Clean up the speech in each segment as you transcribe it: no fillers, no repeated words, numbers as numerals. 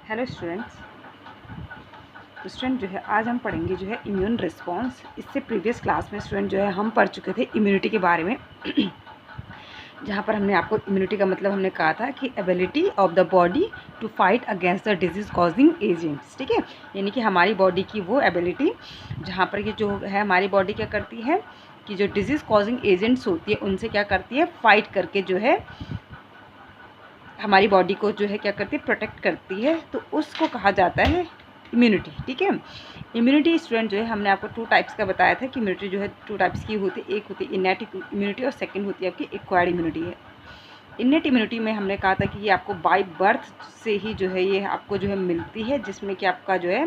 Hello students. तो student जो है आज हम पढ़ेंगे जो है इम्यून रिस्पॉन्स। इससे प्रीवियस क्लास में स्टूडेंट जो है हम पढ़ चुके थे इम्यूनिटी के बारे में जहाँ पर हमने आपको इम्यूनिटी का मतलब हमने कहा था कि ability of the body to fight against the disease causing agents. ठीक है, यानी कि हमारी बॉडी की वो एबिलिटी जहाँ पर ये जो है हमारी बॉडी क्या करती है कि जो डिजीज़ कॉजिंग एजेंट्स होती है उनसे क्या करती है, फाइट करके जो है हमारी बॉडी को जो है क्या करती है, प्रोटेक्ट करती है। तो उसको कहा जाता है इम्यूनिटी। ठीक है, इम्यूनिटी स्टूडेंट जो है हमने आपको 2 टाइप्स का बताया था कि इम्यूनिटी जो है 2 टाइप्स की होती है। एक होती है इनेट इम्यूनिटी और सेकंड होती है आपकी एक्वायर्ड इम्यूनिटी है। इनेट इम्यूनिटी में हमने कहा था कि ये आपको बाय बर्थ से ही जो है ये आपको जो है मिलती है, जिसमें कि आपका जो है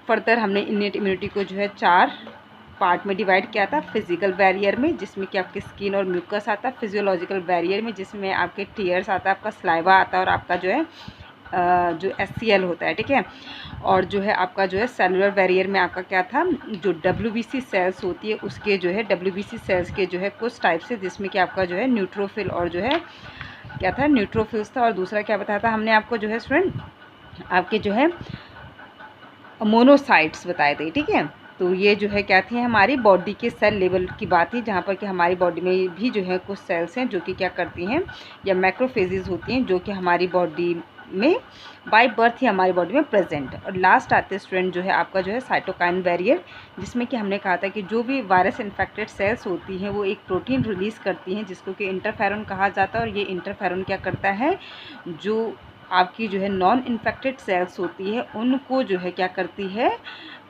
फर्दर हमने इनेट इम्यूनिटी को जो है 4 पार्ट में डिवाइड किया था। फिजिकल बैरियर में जिसमें कि आपके स्किन और म्यूकस आता है, फिजियोलॉजिकल बैरियर में जिसमें आपके टीयर्स आता है, आपका स्लाइवा आता है और आपका जो है जो HCl होता है। ठीक है, और जो है आपका जो है सेलुलर बैरियर में आपका क्या था, जो WBC सेल्स होती है उसके जो है WBC सेल्स के जो है कुछ टाइप्स है, जिसमें कि आपका जो है न्यूट्रोफिल और जो है क्या था, न्यूट्रोफिल्स था। और दूसरा क्या बताया था हमने आपको जो है स्टूडेंट आपके जो है मोनोसाइट्स बताए थे। ठीक है, तो ये जो है क्या थी, हमारी बॉडी के सेल लेवल की बात थी, जहाँ पर कि हमारी बॉडी में भी जो है कुछ सेल्स हैं जो कि क्या करती हैं या मैक्रोफेजेस होती हैं जो कि हमारी बॉडी में बाय बर्थ ही हमारी बॉडी में प्रेजेंट। और लास्ट आते स्टूडेंट जो है आपका जो है साइटोकाइन बैरियर, जिसमें कि हमने कहा था कि जो भी वायरस इन्फेक्टेड सेल्स होती हैं वो एक प्रोटीन रिलीज़ करती हैं जिसको कि इंटरफेरॉन कहा जाता है। और ये इंटरफेरॉन क्या करता है, जो आपकी जो है नॉन इन्फेक्टेड सेल्स होती है उनको जो है क्या करती है,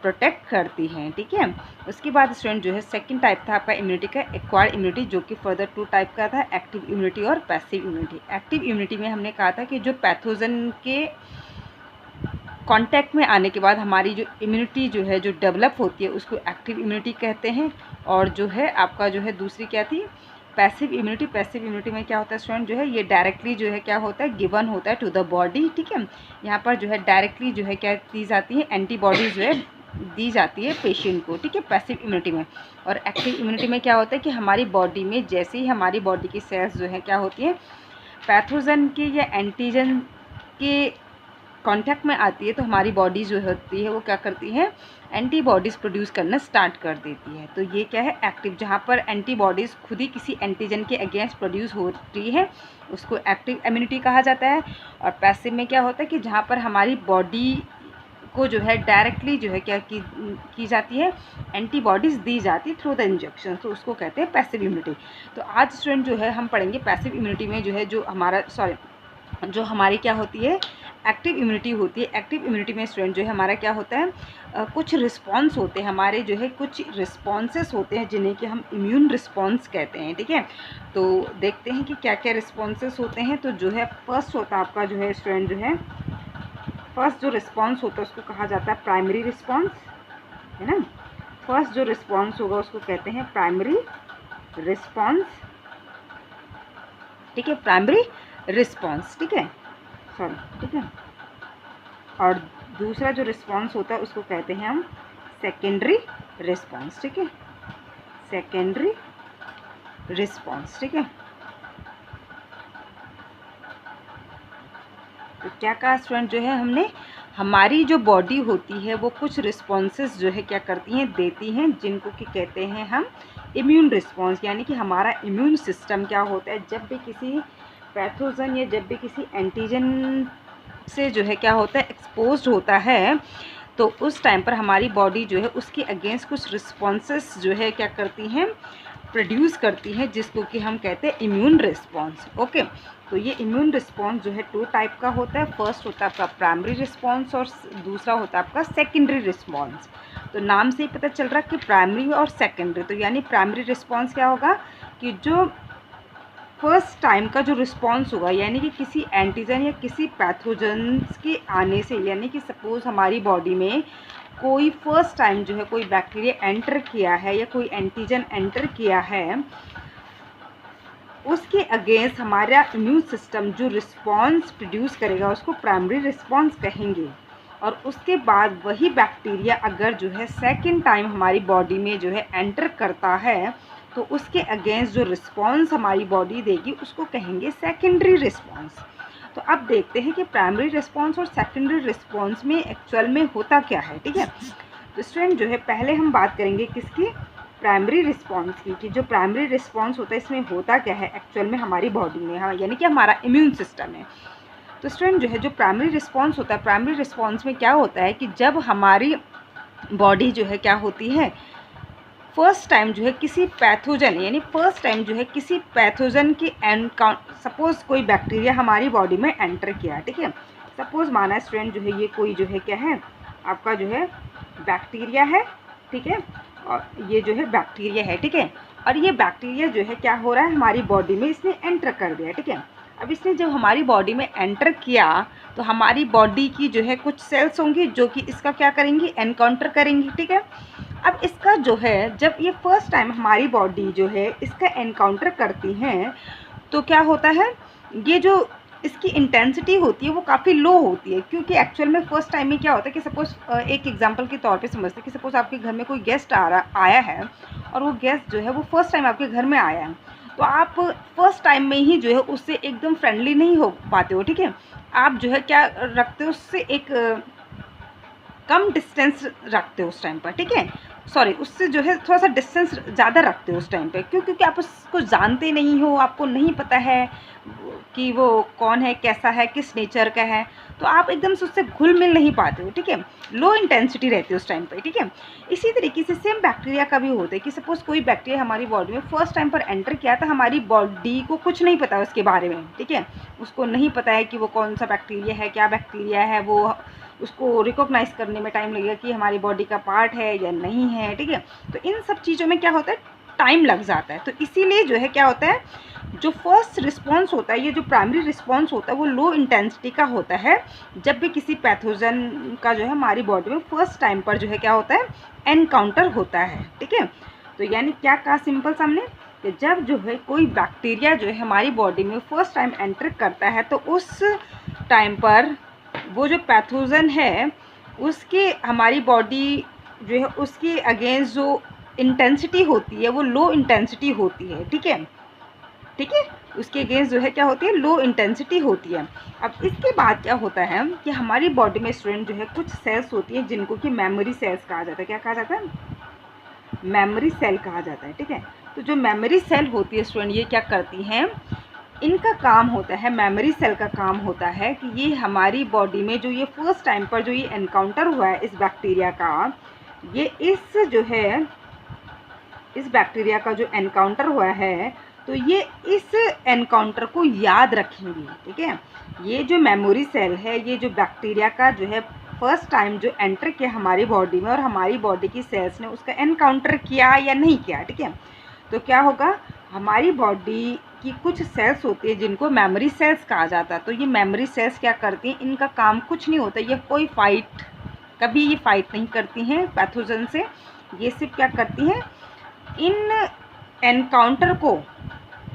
प्रोटेक्ट करती हैं। ठीक है, उसके बाद स्टूडेंट जो है सेकंड टाइप था आपका इम्यूनिटी का एक्वायर्ड इम्यूनिटी, जो कि फर्दर 2 टाइप का था, एक्टिव इम्यूनिटी और पैसिव इम्यूनिटी। एक्टिव इम्यूनिटी में हमने कहा था कि जो पैथोजन के कांटेक्ट में आने के बाद हमारी जो इम्यूनिटी जो है जो डेवलप होती है उसको एक्टिव इम्यूनिटी कहते हैं। और जो है आपका जो है दूसरी क्या थी, पैसिव इम्यूनिटी। पैसिव इम्यूनिटी में क्या होता है स्टूडेंट जो है ये डायरेक्टली जो है क्या होता है, गिवन होता है टू द बॉडी। ठीक है, यहाँ पर जो है डायरेक्टली जो है क्या दी जाती है, एंटीबॉडीज जो है दी जाती है पेशेंट को। ठीक है, पैसिव इम्यूनिटी में। और एक्टिव इम्यूनिटी में क्या होता है कि हमारी बॉडी में जैसे ही हमारी बॉडी की सेल्स जो है क्या होती है, पैथोजन के या एंटीजन के कांटेक्ट में आती है तो हमारी बॉडी जो होती है वो क्या करती है, एंटीबॉडीज़ प्रोड्यूस करना स्टार्ट कर देती है। तो ये क्या है, एक्टिव, जहाँ पर एंटीबॉडीज़ खुद ही किसी एंटीजन के अगेंस्ट प्रोड्यूस होती है उसको एक्टिव इम्यूनिटी कहा जाता है। और पैसिव में क्या होता है कि जहाँ पर हमारी बॉडी को जो है डायरेक्टली जो है क्या की जाती है, एंटीबॉडीज़ दी जाती है थ्रू द इंजेक्शन, तो उसको कहते हैं पैसिव इम्यूनिटी। तो आज स्टूडेंट जो है हम पढ़ेंगे पैसिव इम्यूनिटी में जो है जो हमारा जो हमारी क्या होती है, एक्टिव इम्यूनिटी होती है। एक्टिव इम्यूनिटी में स्टूडेंट जो है हमारा क्या होता है, कुछ रिस्पॉन्स होते हैं हमारे जो है, कुछ रिस्पॉन्सेस होते हैं जिन्हें कि हम इम्यून रिस्पॉन्स कहते हैं। ठीक है, तो देखते हैं कि क्या क्या रिस्पॉन्सेस होते हैं। तो जो है फर्स्ट होता है आपका जो है स्टूडेंट जो है फर्स्ट जो रिस्पॉन्स होता है उसको कहा जाता है प्राइमरी रिस्पॉन्स, है ना। फर्स्ट जो रिस्पॉन्स होगा उसको कहते हैं प्राइमरी रिस्पॉन्स। ठीक है, प्राइमरी रिस्पॉन्स, ठीक है, सॉरी, ठीक है। और दूसरा जो रिस्पॉन्स होता है उसको कहते हैं हम सेकेंडरी रिस्पॉन्स। ठीक है, सेकेंडरी रिस्पॉन्स। ठीक है, तो क्या कहा स्टूडेंट जो है हमने, हमारी जो बॉडी होती है वो कुछ रिस्पॉन्सेस जो है क्या करती हैं, देती हैं, जिनको कि कहते हैं हम इम्यून रिस्पॉन्स। यानी कि हमारा इम्यून सिस्टम क्या होता है, जब भी किसी पैथोजन या जब भी किसी एंटीजन से जो है क्या होता है, एक्सपोज्ड होता है, तो उस टाइम पर हमारी बॉडी जो है उसके अगेंस्ट कुछ रिस्पॉन्सेस जो है क्या करती हैं, प्रोड्यूस करती हैं, जिसको कि हम कहते हैं इम्यून रिस्पॉन्स। ओके, तो ये इम्यून रिस्पॉन्स जो है 2 टाइप का होता है। फर्स्ट होता है आपका प्राइमरी रिस्पॉन्स और दूसरा होता है आपका सेकेंडरी रिस्पॉन्स। तो नाम से ही पता चल रहा है कि प्राइमरी और सेकेंडरी। तो यानी प्राइमरी रिस्पॉन्स क्या होगा कि जो फर्स्ट टाइम का जो रिस्पॉन्स होगा, यानी कि किसी एंटीजन या किसी पैथोजन्स के आने से, यानी कि सपोज़ हमारी बॉडी में कोई फर्स्ट टाइम जो है कोई बैक्टीरिया एंटर किया है या कोई एंटीजन एंटर किया है, उसके अगेंस्ट हमारा इम्यून सिस्टम जो रिस्पॉन्स प्रोड्यूस करेगा उसको प्राइमरी रिस्पॉन्स कहेंगे। और उसके बाद वही बैक्टीरिया अगर जो है सेकेंड टाइम हमारी बॉडी में जो है एंटर करता है तो उसके अगेंस्ट जो रिस्पॉन्स हमारी बॉडी देगी उसको कहेंगे सेकेंडरी रिस्पॉन्स। तो अब देखते हैं कि प्राइमरी रिस्पॉन्स और सेकेंडरी रिस्पॉन्स में एक्चुअल में होता क्या है, ठीक है। तो स्टूडेंट जो है पहले हम बात करेंगे किसकी, प्राइमरी रिस्पॉन्स की, कि जो प्राइमरी रिस्पॉन्स होता है इसमें होता क्या है एक्चुअल में हमारी बॉडी में, हाँ, यानी कि हमारा इम्यून सिस्टम है। तो स्टूडेंट जो है जो प्राइमरी रिस्पॉन्स होता है, प्राइमरी रिस्पॉन्स में क्या होता है कि जब हमारी बॉडी जो है क्या होती है, फर्स्ट टाइम जो है किसी पैथोजन, यानी फर्स्ट टाइम जो है किसी पैथोजन की सपोज कोई बैक्टीरिया हमारी बॉडी में एंटर किया, ठीक है। सपोज माना स्टूडेंट जो है ये कोई जो है क्या है, आपका जो है बैक्टीरिया है, ठीक है, और ये जो है बैक्टीरिया है, ठीक है। और ये बैक्टीरिया जो है क्या हो रहा है हमारी बॉडी में, इसने एंटर कर दिया, ठीक है। अब इसने जब हमारी बॉडी में एंटर किया तो हमारी बॉडी की जो है कुछ सेल्स होंगी जो कि इसका क्या करेंगी, एनकाउंटर करेंगी, ठीक है। अब इसका जो है जब ये फर्स्ट टाइम हमारी बॉडी जो है इसका एनकाउंटर करती हैं तो क्या होता है, ये जो इसकी इंटेंसिटी होती है वो काफ़ी लो होती है, क्योंकि एक्चुअल में फर्स्ट टाइम में क्या होता है कि सपोज़ एक एग्जांपल के तौर पे समझते हैं कि सपोज़ आपके घर में कोई गेस्ट आया है और वो गेस्ट जो है वो फर्स्ट टाइम आपके घर में आया है, तो आप फर्स्ट टाइम में ही जो है उससे एकदम फ्रेंडली नहीं हो पाते हो, ठीक है। आप जो है क्या रखते हो, उससे एक कम डिस्टेंस रखते हो उस टाइम पर, ठीक है, सॉरी उससे जो है थोड़ा सा डिस्टेंस ज़्यादा रखते हो उस टाइम पे, क्यों, क्योंकि आप उसको जानते नहीं हो, आपको नहीं पता है कि वो कौन है, कैसा है, किस नेचर का है, तो आप एकदम से उससे घुल मिल नहीं पाते हो, ठीक है, लो इंटेंसिटी रहती है उस टाइम पे, ठीक है। इसी तरीके से सेम बैक्टीरिया का भी होता है कि सपोज़ कोई बैक्टीरिया हमारी बॉडी में फर्स्ट टाइम पर एंटर किया था, हमारी बॉडी को कुछ नहीं पता उसके बारे में, ठीक है, उसको नहीं पता है कि वो कौन सा बैक्टीरिया है, क्या बैक्टीरिया है, वो उसको रिकॉग्नाइज़ करने में टाइम लगेगा कि हमारी बॉडी का पार्ट है या नहीं है, ठीक है। तो इन सब चीज़ों में क्या होता है, टाइम लग जाता है। तो इसीलिए जो है क्या होता है, जो फर्स्ट रिस्पॉन्स होता है, ये जो प्राइमरी रिस्पॉन्स होता है वो लो इंटेंसिटी का होता है जब भी किसी पैथोजन का जो है हमारी बॉडी में फर्स्ट टाइम पर जो है क्या होता है, एनकाउंटर होता है, ठीक है। तो यानी क्या कहा सिंपल सामने, कि जब जो है कोई बैक्टीरिया जो है हमारी बॉडी में फर्स्ट टाइम एंटर करता है तो उस टाइम पर वो जो पैथोजन है उसके हमारी बॉडी जो है उसके अगेंस्ट जो इंटेंसिटी होती है वो लो इंटेंसिटी होती है, ठीक है, ठीक है, उसके अगेंस्ट जो है क्या होती है, लो इंटेंसिटी होती है। अब इसके बाद क्या होता है कि हमारी बॉडी में स्टूडेंट जो है कुछ सेल्स होती है जिनको कि मेमोरी सेल्स कहा जाता है, क्या कहा जाता है, मेमोरी सेल कहा जाता है, ठीक है। तो जो मेमोरी सेल होती है स्टूडेंट ये क्या करती हैं, इनका काम होता है, मेमोरी सेल का काम होता है कि ये हमारी बॉडी में जो ये फर्स्ट टाइम पर जो ये एनकाउंटर हुआ है इस बैक्टीरिया का, ये इस जो है इस बैक्टीरिया का जो एनकाउंटर हुआ है तो ये इस एनकाउंटर को याद रखेंगी, ठीक है। ये जो मेमोरी सेल है, ये जो बैक्टीरिया का जो है फर्स्ट टाइम जो एंटर किया हमारी बॉडी में और हमारी बॉडी की सेल्स ने उसका एनकाउंटर किया या नहीं किया, ठीक है, तो क्या होगा, हमारी बॉडी की कुछ सेल्स होती है जिनको मेमोरी सेल्स कहा जाता है। तो ये मेमोरी सेल्स क्या करती हैं, इनका काम कुछ नहीं होता, ये कोई फाइट, कभी ये फाइट नहीं करती हैं पैथोजन से, ये सिर्फ क्या करती हैं, इन एनकाउंटर को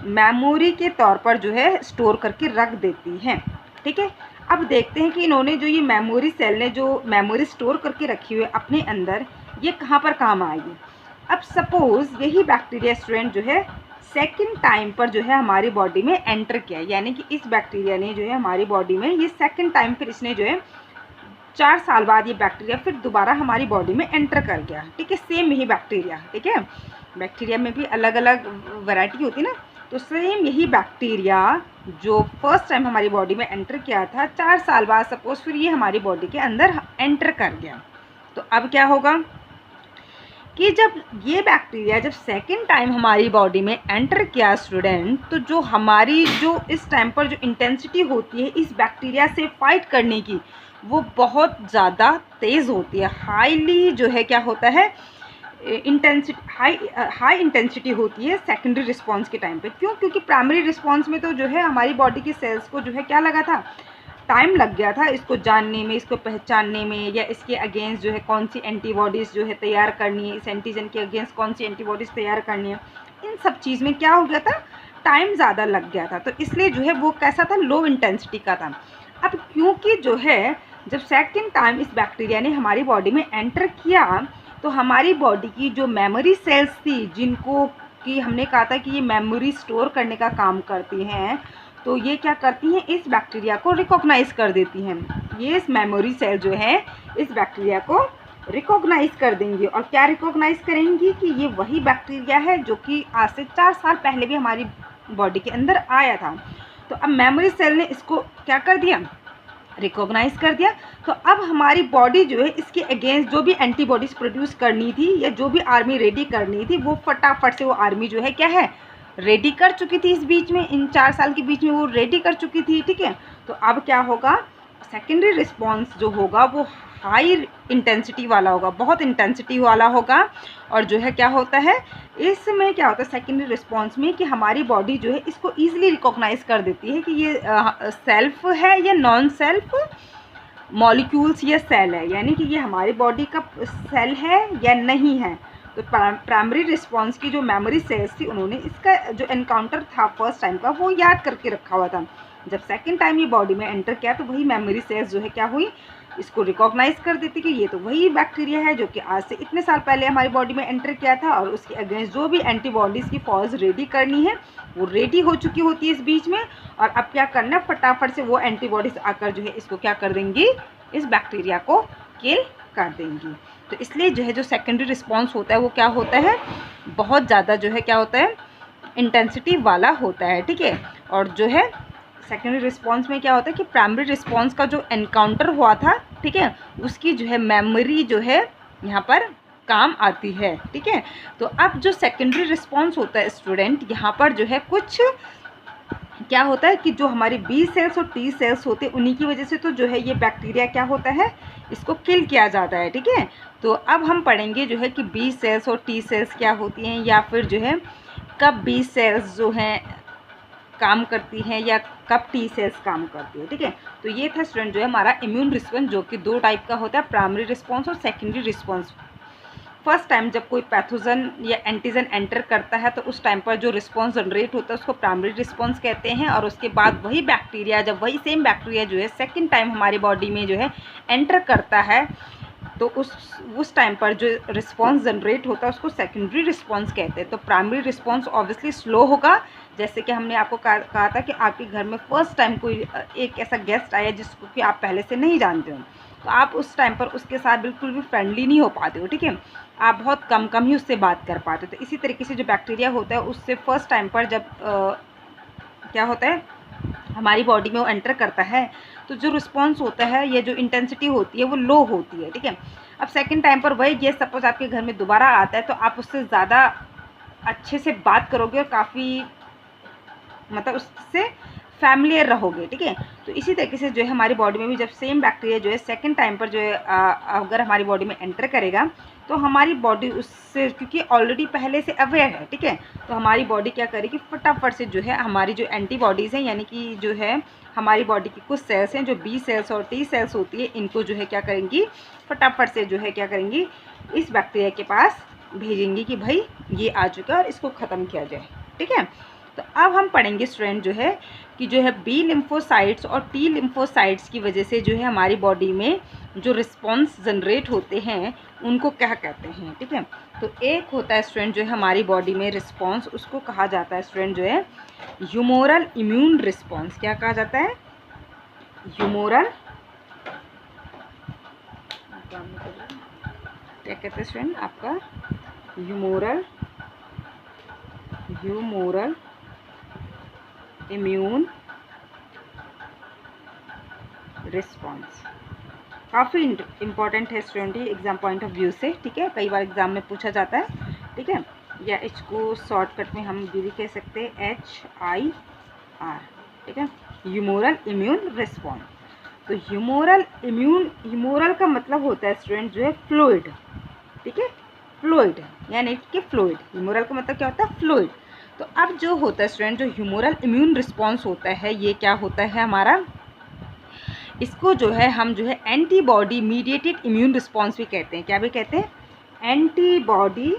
मेमोरी के तौर पर जो है स्टोर करके रख देती हैं, ठीक है। अब देखते हैं कि इन्होंने जो ये मेमोरी सेल ने जो मेमोरी स्टोर करके रखी हुई है अपने अंदर, ये कहाँ पर काम आएगी। अब सपोज़ यही बैक्टीरिया स्टूडेंट जो है सेकंड टाइम पर जो है हमारी बॉडी में एंटर किया, यानी कि इस बैक्टीरिया ने जो है हमारी बॉडी में ये सेकंड टाइम फिर इसने जो है 4 साल बाद ये बैक्टीरिया फिर दोबारा हमारी बॉडी में एंटर कर गया, ठीक है, सेम यही बैक्टीरिया, ठीक है, बैक्टीरिया में भी अलग अलग वैरायटी होती है ना, तो सेम यही बैक्टीरिया जो फर्स्ट टाइम हमारी बॉडी में एंटर किया था 4 साल बाद सपोज फिर ये हमारी बॉडी के अंदर एंटर कर गया। तो अब क्या होगा कि जब ये बैक्टीरिया जब सेकंड टाइम हमारी बॉडी में एंटर किया स्टूडेंट, तो जो हमारी जो इस टाइम पर जो इंटेंसिटी होती है इस बैक्टीरिया से फाइट करने की वो बहुत ज़्यादा तेज़ होती है, हाईली जो है क्या होता है, इंटेंसिटी हाई इंटेंसिटी होती है सेकेंडरी रिस्पॉन्स के टाइम पे। क्यों, क्योंकि प्राइमरी रिस्पॉन्स में तो जो है हमारी बॉडी की सेल्स को जो है क्या लगा था, टाइम लग गया था इसको जानने में, इसको पहचानने में, या इसके अगेंस्ट जो है कौन सी एंटीबॉडीज़ जो है तैयार करनी है, इस एंटीजन के अगेंस्ट कौन सी एंटीबॉडीज़ तैयार करनी है, इन सब चीज़ में क्या हो गया था, टाइम ज़्यादा लग गया था। तो इसलिए जो है वो कैसा था, लो इंटेंसिटी का था। अब क्योंकि जो है जब सेकेंड टाइम इस बैक्टीरिया ने हमारी बॉडी में एंटर किया तो हमारी बॉडी की जो मेमोरी सेल्स थी जिनको कि हमने कहा था कि ये मेमोरी स्टोर करने का काम करती हैं, तो ये क्या करती हैं, इस बैक्टीरिया को रिकॉग्नाइज कर देती हैं। ये इस मेमोरी सेल जो है इस बैक्टीरिया को रिकॉग्नाइज कर देंगी। और क्या रिकॉग्नाइज करेंगी कि ये वही बैक्टीरिया है जो कि आज से 4 साल पहले भी हमारी बॉडी के अंदर आया था। तो अब मेमोरी सेल ने इसको क्या कर दिया, रिकॉग्नाइज कर दिया। तो अब हमारी बॉडी जो है इसके अगेंस्ट जो भी एंटीबॉडीज़ प्रोड्यूस करनी थी या जो भी आर्मी रेडी करनी थी, वो फटाफट से वो आर्मी जो है क्या है, रेडी कर चुकी थी। इस बीच में, इन 4 साल के बीच में वो रेडी कर चुकी थी, ठीक है। तो अब क्या होगा, सेकेंडरी रिस्पॉन्स जो होगा वो हाई इंटेंसिटी वाला होगा, बहुत इंटेंसिटी वाला होगा। और जो है क्या होता है, इसमें क्या होता है सेकेंडरी रिस्पॉन्स में, कि हमारी बॉडी जो है इसको ईजिली रिकॉग्नाइज कर देती है कि ये सेल्फ है या नॉन सेल्फ मॉलिक्यूल्स या सेल है, यानी कि ये हमारी बॉडी का सेल है या नहीं है। तो प्राइमरी रिस्पॉन्स की जो मेमोरी सेल्स थी, उन्होंने इसका जो एनकाउंटर था फर्स्ट टाइम का, वो याद करके रखा हुआ था। जब सेकंड टाइम ये बॉडी में एंटर किया तो वही मेमोरी सेल्स जो है क्या हुई, इसको रिकॉग्नाइज कर देती कि ये तो वही बैक्टीरिया है जो कि आज से इतने साल पहले हमारी बॉडी में एंटर किया था। और उसके अगेंस्ट जो भी एंटीबॉडीज़ की फॉज रेडी करनी है वो रेडी हो चुकी होती है इस बीच में। और अब क्या करना है, फटाफट से वो एंटीबॉडीज़ आकर जो है इसको क्या कर देंगी, इस बैक्टीरिया को किल कर देंगी। तो इसलिए जो है जो सेकेंडरी रिस्पॉन्स होता है वो क्या होता है, बहुत ज़्यादा जो है क्या होता है, इंटेंसिटी वाला होता है, ठीक है। और जो है सेकेंडरी रिस्पॉन्स में क्या होता है कि प्राइमरी रिस्पॉन्स का जो एनकाउंटर हुआ था, ठीक है, उसकी जो है मेमोरी जो है यहाँ पर काम आती है, ठीक है। तो अब जो सेकेंडरी रिस्पॉन्स होता है स्टूडेंट, यहाँ पर जो है कुछ क्या होता है कि जो हमारी बी सेल्स और टी सेल्स होते हैं, उन्हीं की वजह से तो जो है ये बैक्टीरिया क्या होता है, इसको किल किया जाता है, ठीक है। तो अब हम पढ़ेंगे जो है कि बी सेल्स और टी सेल्स क्या होती हैं, या फिर जो है कब बी सेल्स जो हैं काम करती हैं या कब टी सेल्स काम करती है, ठीक है। तो ये था स्टूडेंट जो है हमारा इम्यून रिस्पॉन्स, जो कि 2 टाइप का होता है, प्राइमरी रिस्पॉन्स और सेकेंडरी रिस्पॉन्स। फर्स्ट टाइम जब कोई पैथोजन या एंटीजन एंटर करता है तो उस टाइम पर जो रिस्पॉन्स जनरेट होता है उसको प्राइमरी रिस्पॉन्स कहते हैं। और उसके बाद वही बैक्टीरिया, जब वही सेम बैक्टीरिया जो है सेकेंड टाइम हमारी बॉडी में जो है एंटर करता है, तो उस टाइम पर जो रिस्पॉन्स जनरेट होता है उसको सेकेंडरी रिस्पॉन्स कहते हैं। तो प्राइमरी रिस्पॉन्स ऑब्वियसली स्लो होगा, जैसे कि हमने आपको कहा था कि आपके घर में फर्स्ट टाइम कोई एक ऐसा गेस्ट आया जिसको कि आप पहले से नहीं जानते हो, तो आप उस टाइम पर उसके साथ बिल्कुल भी फ्रेंडली नहीं हो पाते हो, ठीक है। आप बहुत कम ही उससे बात कर पाते हो। तो इसी तरीके से जो बैक्टीरिया होता है उससे फर्स्ट टाइम पर जब क्या होता है, हमारी बॉडी में वो एंटर करता है, तो जो रिस्पॉन्स होता है या जो इंटेंसिटी होती है वो लो होती है, ठीक है। अब सेकंड टाइम पर वही गेस्ट सपोज आपके घर में दोबारा आता है, तो आप उससे ज़्यादा अच्छे से बात करोगे और काफ़ी मतलब उससे फैमिलियर रहोगे, ठीक है। तो इसी तरीके से जो है हमारी बॉडी में भी जब सेम बैक्टीरिया जो है सेकंड टाइम पर जो है अगर हमारी बॉडी में एंटर करेगा, तो हमारी बॉडी उससे क्योंकि ऑलरेडी पहले से अवेयर है, ठीक है, तो हमारी बॉडी क्या करेगी, फटाफट से जो है हमारी जो एंटीबॉडीज़ हैं, यानी कि जो है हमारी बॉडी की कुछ सेल्स हैं जो बी सेल्स और टी सेल्स होती है, इनको जो है क्या करेंगी, फटाफट से जो है क्या करेंगी, इस बैक्टीरिया के पास भेजेंगी कि भाई ये आ चुका है और इसको ख़त्म किया जाए, ठीक है। तो अब हम पढ़ेंगे स्टूडेंट जो है कि जो है बी लिम्फोसाइट्स और टी लिम्फोसाइट्स की वजह से जो है हमारी बॉडी में जो रिस्पॉन्स जनरेट होते हैं उनको क्या कहते हैं, ठीक है। तो एक होता है स्टूडेंट जो है हमारी बॉडी में रिस्पॉन्स, उसको कहा जाता है स्टूडेंट जो है ह्यूमोरल इम्यून रिस्पॉन्स। क्या कहा जाता है, ह्यूमोरल, क्या कहते हैं स्टूडेंट आपका, ह्यूमोरल इम्यून रिस्पॉन्स। काफ़ी इम्पॉर्टेंट है स्टूडेंट ये एग्ज़ाम पॉइंट ऑफ व्यू से, ठीक है। कई बार एग्ज़ाम में पूछा जाता है, ठीक है, या इसको शॉर्टकट में हम भी कह सकते हैं HIR, ठीक है, ह्यूमोरल इम्यून रिस्पॉन्स। तो ह्यूमोरल का मतलब होता है स्टूडेंट जो है फ्लूइड, ठीक है, फ्लूइड यानी कि फ्लूइड, ह्यूमोरल का मतलब क्या होता है, फ्लूइड। तो अब जो होता है स्टूडेंट जो ह्यूमोरल इम्यून रिस्पॉन्स होता है, ये क्या होता है हमारा, इसको जो है हम जो है एंटीबॉडी मीडिएटेड इम्यून रिस्पॉन्स भी कहते हैं। क्या भी कहते हैं, एंटीबॉडी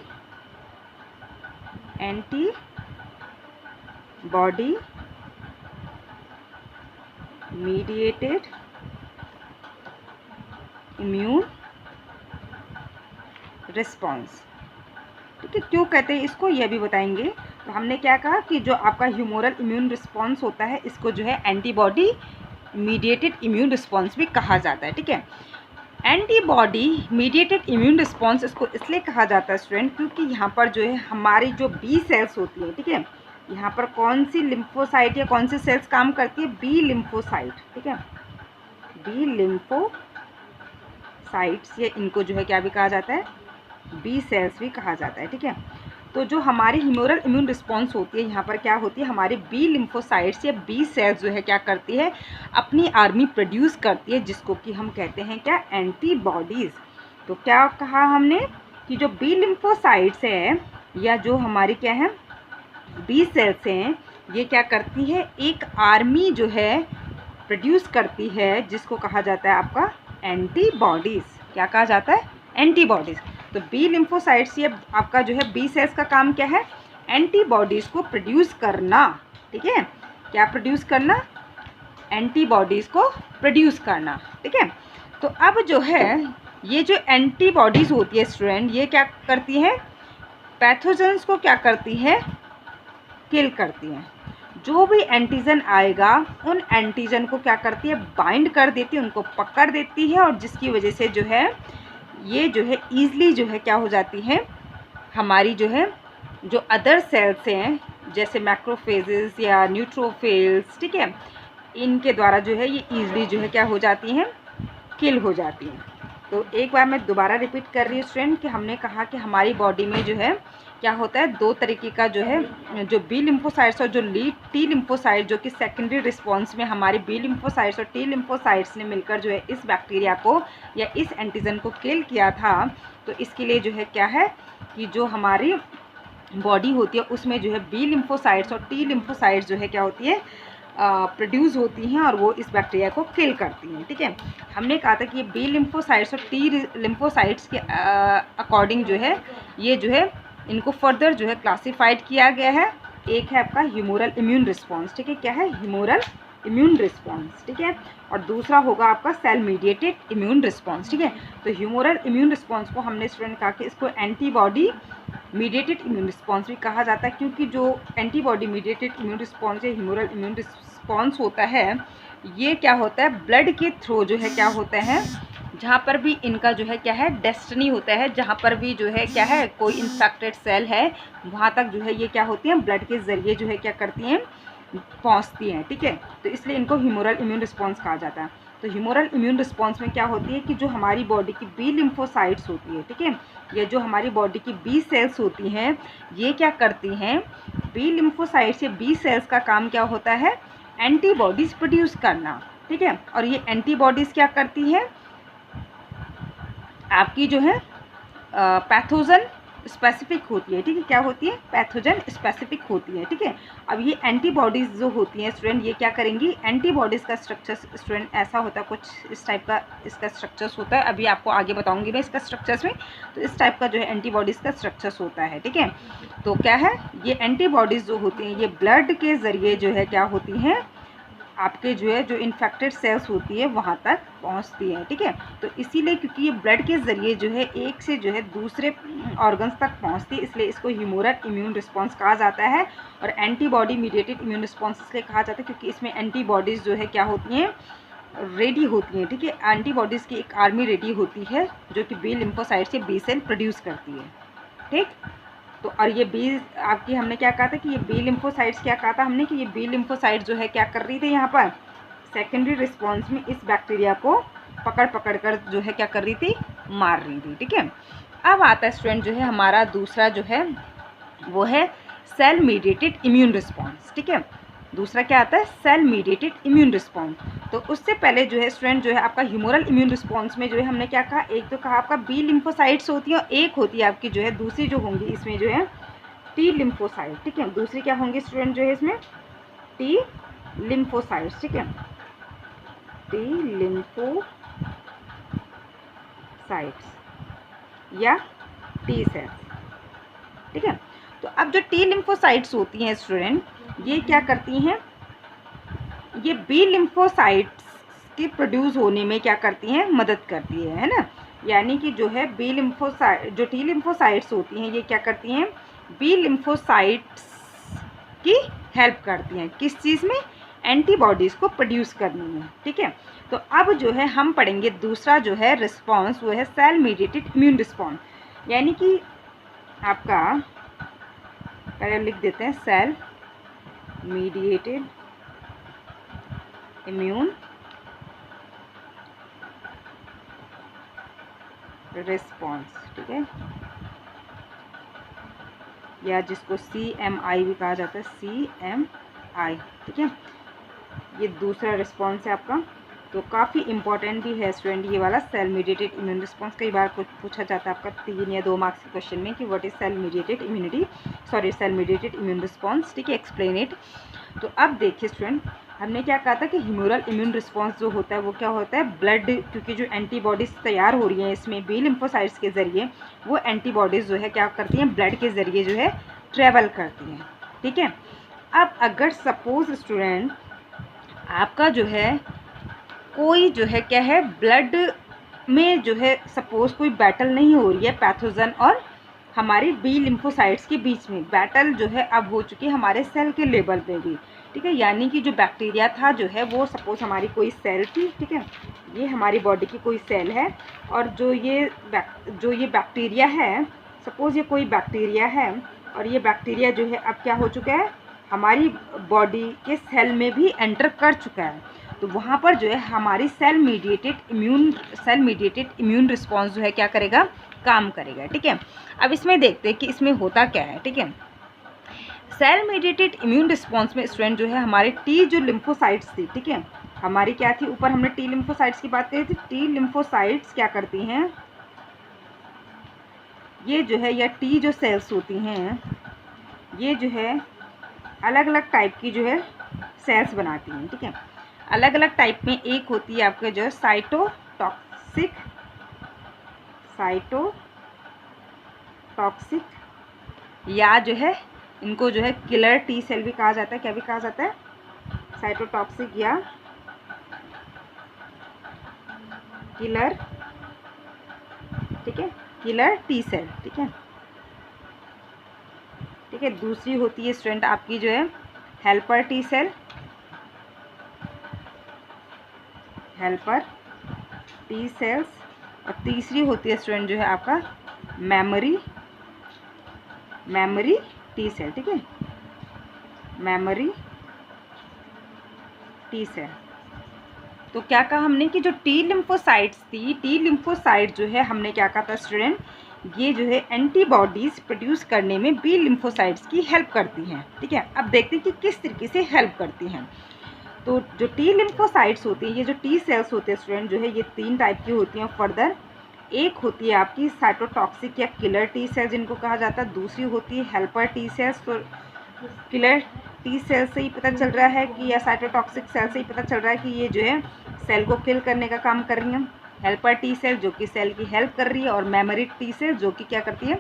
मीडिएटेड इम्यून रिस्पॉन्स, ठीक है। क्यों कहते हैं इसको, यह भी बताएंगे। तो हमने क्या कहा कि जो आपका ह्यूमोरल इम्यून रिस्पॉन्स होता है इसको जो है एंटीबॉडी मीडिएटेड इम्यून रिस्पॉन्स भी कहा जाता है। ठीक है, एंटीबॉडी मीडिएटेड इम्यून रिस्पॉन्स इसको इसलिए कहा जाता है स्टूडेंट, क्योंकि यहाँ पर जो है हमारी जो बी सेल्स होती हैं, ठीक है, यहाँ पर कौन सी लिम्फोसाइट या कौन सी सेल्स काम करती है, बी लिम्फोसाइट। ठीक है, बी लिम्फोसाइट्स, ये इनको जो है क्या भी कहा जाता है, बी सेल्स भी कहा जाता है। ठीक है, तो जो हमारी ह्यूमोरल इम्यून रिस्पॉन्स होती है यहाँ पर क्या होती है, हमारी बी लिम्फोसाइट्स या बी सेल्स जो है क्या करती है, अपनी आर्मी प्रोड्यूस करती है, जिसको कि हम कहते हैं क्या, एंटीबॉडीज़। तो क्या कहा हमने कि जो बी लिम्फोसाइट्स है या जो हमारी क्या है बी सेल्स हैं, ये क्या करती है, एक आर्मी जो है प्रोड्यूस करती है, जिसको कहा जाता है आपका एंटीबॉडीज़। क्या कहा जाता है, एंटीबॉडीज़। तो बी लिम्फोसाइट्स ये आपका जो है बी सेल्स का काम क्या है, एंटीबॉडीज़ को प्रोड्यूस करना। ठीक है, क्या प्रोड्यूस करना, एंटीबॉडीज़ को प्रोड्यूस करना। ठीक है, तो अब जो है ये जो एंटीबॉडीज़ होती है स्टूडेंट, ये क्या करती है, पैथोजेंस को क्या करती है, किल करती हैं। जो भी एंटीजन आएगा उन एंटीजन को क्या करती है, बाइंड कर देती है, उनको पकड़ देती है, और जिसकी वजह से जो है ये जो है ईज़िली जो है क्या हो जाती है, हमारी जो है जो अदर सेल्स हैं जैसे मैक्रोफेजेस या न्यूट्रोफिल्स, ठीक है, इनके द्वारा जो है ये ईज़िली जो है क्या हो जाती हैं, किल हो जाती हैं। तो एक बार मैं दोबारा रिपीट कर रही हूँ स्टूडेंट कि हमने कहा कि हमारी बॉडी में जो है क्या होता है, दो तरीके का जो है, जो बी लिम्फोसाइट्स और जो टी लिम्फोसाइट, जो कि सेकेंडरी रिस्पॉन्स में हमारे बी लिम्फोसाइट्स और टी लिम्फोसाइट्स ने मिलकर जो है इस बैक्टीरिया को या इस एंटीजन को किल किया था। तो इसके लिए जो है क्या है कि जो हमारी बॉडी होती है उसमें जो है बी लिम्फोसाइट्स और टी लिम्फोसाइट्स जो है क्या होती है, प्रोड्यूस होती हैं और वो इस बैक्टीरिया को किल करती हैं। ठीक है, हमने कहा था कि ये बी लिम्फोसाइट्स और टी लिम्फोसाइट्स के अकॉर्डिंग जो है ये जो है इनको फर्दर जो है क्लासिफाइड किया गया है। एक है आपका ह्यूमोरल इम्यून रिस्पॉन्स, ठीक है, क्या है, ह्यूमोरल इम्यून रिस्पॉन्स, ठीक है, और दूसरा होगा आपका सेल मीडिएटेड इम्यून रिस्पॉन्स। ठीक है, तो ह्यूमोरल इम्यून रिस्पॉन्स को हमने स्टूडेंट कहा कि इसको एंटीबॉडी मीडिएटेड इम्यून रिस्पॉन्स भी कहा जाता है, क्योंकि जो एंटीबॉडी मीडिएटेड इम्यून रिस्पॉन्स या ह्यूमोरल इम्यून रिस्पॉन्स होता है, ये क्या होता है, ब्लड के थ्रू जो है क्या होता है, जहाँ पर भी इनका जो है क्या है, डेस्टिनी होता है, जहाँ पर भी जो है क्या है कोई इन्फेक्टेड सेल है वहाँ तक जो है ये क्या होती हैं, ब्लड के ज़रिए जो है क्या करती हैं, पहुँचती हैं। ठीक है, तो इसलिए इनको ह्यूमोरल इम्यून रिस्पॉन्स कहा जाता है। तो ह्यूमोरल इम्यून रिस्पॉन्स में क्या होती है कि जो हमारी बॉडी की बी लिम्फोसाइट्स होती है, ठीक है, या जो हमारी बॉडी की बी सेल्स होती हैं, ये क्या करती हैं, बी लिम्फोसाइट्स या बी सेल्स का काम क्या होता है, एंटीबॉडीज़ प्रोड्यूस करना। ठीक है, और ये एंटीबॉडीज़ क्या करती है, आपकी जो है पैथोजन स्पेसिफिक होती है। ठीक है, क्या होती है, पैथोजन स्पेसिफिक होती है। ठीक है, अब ये एंटीबॉडीज़ जो होती हैं स्टूडेंट, ये क्या करेंगी, एंटीबॉडीज़ का स्ट्रक्चर स्टूडेंट ऐसा होता है, कुछ इस टाइप का इसका स्ट्रक्चर्स होता है, अभी आपको आगे बताऊंगी मैं इसका स्ट्रक्चर्स में। तो इस टाइप का जो है एंटीबॉडीज़ का स्ट्रक्चर्स होता है। ठीक है, तो क्या है, ये एंटीबॉडीज़ जो होती हैं ये ब्लड के ज़रिए जो है क्या होती हैं, आपके जो है जो इन्फेक्टेड सेल्स होती है वहाँ तक पहुँचती है। ठीक है, तो इसीलिए क्योंकि ये ब्लड के ज़रिए जो है एक से जो है दूसरे ऑर्गन्स तक पहुँचती है, इसलिए इसको ह्यूमोरल इम्यून रिस्पॉन्स कहा जाता है। और एंटीबॉडी मीडिएटेड इम्यून रिस्पॉन्स इसलिए कहा जाता है क्योंकि इसमें एंटीबॉडीज़ जो है क्या होती हैं, रेडी होती हैं। ठीक है, एंटीबॉडीज़ की एक आर्मी रेडी होती है जो कि बी लिम्फोसाइट से बी सेल प्रोड्यूस करती है। ठीक, तो और ये बी आपकी हमने क्या कहा था कि ये बी लिम्फोसाइट्स, क्या कहा था हमने कि ये बी लिम्फोसाइट जो है क्या कर रही थी, यहाँ पर सेकेंडरी रिस्पॉन्स में इस बैक्टीरिया को पकड़ कर जो है क्या कर रही थी, मार रही थी। ठीक है, अब आता है स्टूडेंट जो है हमारा दूसरा जो है वो है सेल मीडिएटेड इम्यून रिस्पॉन्स। ठीक है, दूसरा क्या आता है, सेल मीडिएटेड इम्यून रिस्पॉन्स। तो उससे पहले जो है स्टूडेंट जो है आपका ह्यूमोरल इम्यून रिस्पॉन्स में जो है हमने क्या कहा, एक तो कहा आपका बी लिम्फोसाइट्स होती है और एक होती है आपकी जो है दूसरी जो होंगी इसमें जो है टी लिम्फोसाइट। ठीक है, दूसरी क्या होंगी स्टूडेंट जो है इसमें टी लिम्फोसाइट्स। ठीक है, टी लिम्फोसाइट्स या टी सेल्स। ठीक है, तो अब जो टी लिम्फोसाइट्स होती हैं स्टूडेंट, ये क्या करती हैं, ये बी लिम्फोसाइट्स के प्रोड्यूस होने में क्या करती हैं, मदद करती है ना। यानी कि जो है बी लिम्फोसाइट, जो टी लिम्फोसाइट्स होती हैं ये क्या करती हैं, बी लिम्फोसाइट्स की हेल्प करती हैं। किस चीज़ में? एंटीबॉडीज़ को प्रोड्यूस करने में। ठीक है, तो अब जो है हम पढ़ेंगे दूसरा जो है रिस्पॉन्स, वो है सेल मीडिएटेड इम्यून रिस्पॉन्स। यानी कि आपका पहले लिख देते हैं सेल मीडिएटेड इम्यून रिस्पॉन्स। ठीक है, या जिसको CMI भी कहा जाता है, CMI। ठीक है, ये दूसरा रिस्पॉन्स है आपका। तो काफ़ी इंपॉर्टेंट भी है स्टूडेंट ये वाला सेल मीडिएटेड इम्यून रिस्पॉन्स। कई बार कुछ पूछा जाता है आपका 3 या 2 मार्क्स के क्वेश्चन में कि what is cell mediated immune response. ठीक है, एक्सप्लेन इट। तो अब देखिए स्टूडेंट, हमने क्या कहा था कि ह्यूमरल इम्यून रिस्पॉन्स जो होता है वो क्या होता है, ब्लड, क्योंकि जो एंटीबॉडीज़ तैयार हो रही हैं इसमें बी लिम्फोसाइट्स के ज़रिए, वो एंटीबॉडीज़ जो है क्या करती हैं, ब्लड के ज़रिए जो है ट्रेवल करती हैं। ठीक है, अब अगर सपोज स्टूडेंट आपका जो है कोई जो है क्या है, ब्लड में जो है सपोज कोई बैटल नहीं हो रही है पैथोजन और हमारे बी लिम्फोसाइट्स के बीच में, बैटल जो है अब हो चुकी है हमारे सेल के लेवल पे भी। ठीक है, यानी कि जो बैक्टीरिया था जो है वो सपोज हमारी कोई सेल थी। ठीक है, ये हमारी बॉडी की कोई सेल है और जो ये बैक्टीरिया है, सपोज ये कोई बैक्टीरिया है और ये बैक्टीरिया जो है अब क्या हो चुका है, हमारी बॉडी के सेल में भी एंटर कर चुका है। तो वहाँ पर जो है हमारी सेल मीडिएटेड इम्यून रिस्पॉन्स जो है क्या करेगा, काम करेगा। ठीक है, अब इसमें देखते हैं कि इसमें होता क्या है। ठीक है, सेल मीडिएटेड इम्यून रिस्पॉन्स में स्टूडेंट जो है हमारे टी जो लिम्फोसाइट्स थी, ठीक है, हमारी क्या थी, ऊपर हमने टी लिम्फोसाइट्स की बात करी थी। टी लिम्फोसाइट्स क्या करती हैं, ये जो है या टी जो सेल्स होती हैं ये जो है अलग अलग टाइप की जो है सेल्स बनाती हैं। ठीक है, अलग अलग टाइप में एक होती है आपके जो है साइटोटॉक्सिक या जो है इनको जो है किलर टी सेल भी कहा जाता है। क्या भी कहा जाता है, साइटोटॉक्सिक या किलर। ठीक है, किलर टी सेल। ठीक है, ठीक है, दूसरी होती है स्टूडेंट आपकी जो है helper T cell, helper T cells, और तीसरी होती है स्टूडेंट जो है आपका मेमोरी टी सेल। ठीक है, मेमोरी टी सेल। तो क्या कहा हमने कि जो टी लिम्फोसाइट्स थी, टी लिम्फोसाइट जो है हमने क्या कहा था स्टूडेंट, ये जो है एंटीबॉडीज़ प्रोड्यूस करने में बी लिम्फोसाइट्स की हेल्प करती हैं। ठीक है, अब देखते हैं कि किस तरीके से हेल्प करती हैं। तो जो टी लिम्फोसाइट्स होती हैं, ये जो टी सेल्स होते हैं स्टूडेंट जो है ये 3 टाइप की होती हैं फर्दर। एक होती है आपकी साइटोटॉक्सिक या किलर टी सेल्स जिनको कहा जाता है, दूसरी होती है हेल्पर टी सेल्स। तो किलर टी सेल से ही पता चल रहा है कि, या साइटोटॉक्सिक सेल से ही पता चल रहा है कि ये जो है सेल को किल करने का काम कर रही है। हेल्पर टी सेल जो कि सेल की हेल्प कर रही है, और मेमोरी टी सेल जो कि क्या करती है,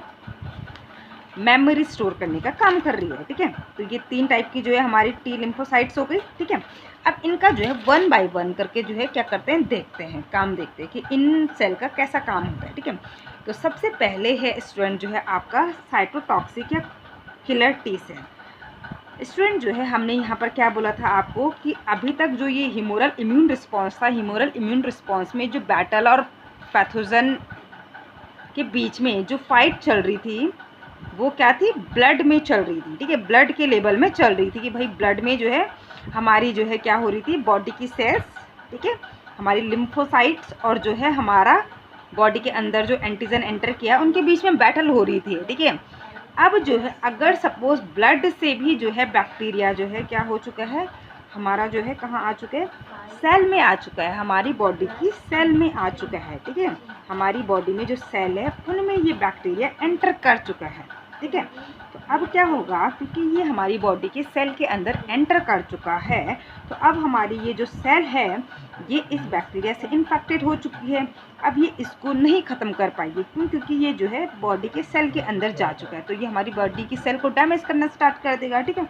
मेमोरी स्टोर करने का काम कर रही है। ठीक है, तो ये 3 टाइप की जो है हमारी टी लिम्फोसाइट्स हो गई। ठीक है, अब इनका जो है 1 बाय 1 करके जो है क्या करते हैं, देखते हैं, काम देखते हैं कि इन सेल का कैसा काम होता है। ठीक है, तो सबसे पहले है स्टूडेंट जो है आपका साइटोटॉक्सिक या किलर टी सेल। स्टूडेंट जो है हमने यहाँ पर क्या बोला था आपको कि अभी तक जो ये ह्यूमरल इम्यून रिस्पॉन्स था, ह्यूमरल इम्यून रिस्पॉन्स में जो बैटल और पैथोजन के बीच में जो फाइट चल रही थी वो क्या थी, ब्लड में चल रही थी। ठीक है, ब्लड के लेवल में चल रही थी कि भाई ब्लड में जो है हमारी जो है क्या हो रही थी, बॉडी की सेल्स, ठीक है, हमारी लिम्फोसाइट्स और जो है हमारा बॉडी के अंदर जो एंटीजन एंटर किया उनके बीच में बैटल हो रही थी। ठीक है, अब जो है अगर सपोज ब्लड से भी जो है बैक्टीरिया जो है क्या हो चुका है, हमारा जो है कहाँ आ चुका है, सेल में आ चुका है, हमारी बॉडी की सेल में आ चुका है। ठीक है, हमारी बॉडी में जो सेल है उनमें ये बैक्टीरिया एंटर कर चुका है। ठीक है, तो अब क्या होगा, क्योंकि ये हमारी बॉडी के सेल के अंदर एंटर कर चुका है, तो अब हमारी ये जो सेल है ये इस बैक्टीरिया से इन्फेक्टेड हो चुकी है। अब ये इसको नहीं ख़त्म कर पाएगी, क्यों, क्योंकि ये जो है बॉडी के सेल के अंदर जा चुका है, तो ये हमारी बॉडी की सेल को डैमेज करना स्टार्ट कर देगा। ठीक है,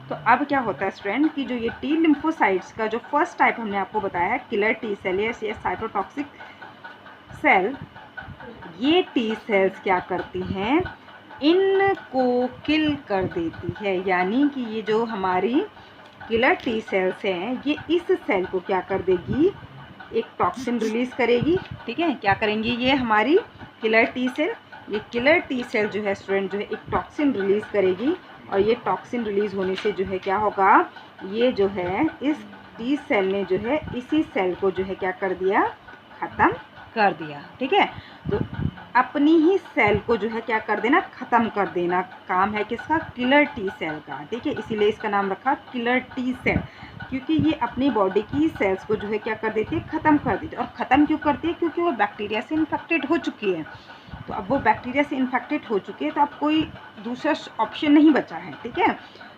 तो अब क्या होता है स्टूडेंट कि जो ये टी लिम्फोसाइट्स का जो फर्स्ट टाइप हमने आपको बताया है किलर टी सेल या साइटोटॉक्सिक सेल, ये टी सेल्स क्या करती हैं, इनको किल कर देती है। यानी कि ये जो हमारी किलर टी सेल्स हैं, ये इस सेल को क्या कर देगी, एक टॉक्सिन रिलीज़ करेगी। ठीक है, क्या करेंगी ये हमारी किलर टी सेल, ये किलर टी सेल जो है स्टूडेंट जो है एक टॉक्सिन रिलीज़ करेगी, और ये टॉक्सिन रिलीज़ होने से जो है क्या होगा, ये जो है इस टी सेल ने जो है इसी सेल को जो है क्या कर दिया, ख़त्म कर दिया। ठीक है, तो अपनी ही सेल को जो है क्या कर देना, ख़त्म कर देना काम है किसका, किलर टी सेल का। ठीक है, इसीलिए इसका नाम रखा किलर टी सेल, क्योंकि ये अपनी बॉडी की सेल्स को जो है क्या कर देती है, ख़त्म कर देती है। और ख़त्म क्यों करती है, क्योंकि वो बैक्टीरिया से इन्फेक्टेड हो चुकी है। तो अब वो बैक्टीरिया से इन्फेक्टेड हो चुकी है, तो अब कोई दूसरा ऑप्शन नहीं बचा है। ठीक है,